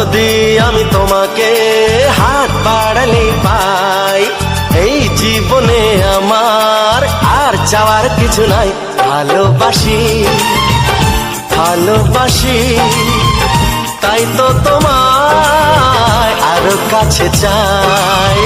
যদি আমি তোমাকে হাত বাড়ালে পাই, এই জীবনে আমার আর চাওয়ার কিছু নাই। ভালোবাসি ভালোবাসি, তাই তো তোমায় আরো কাছে চাই।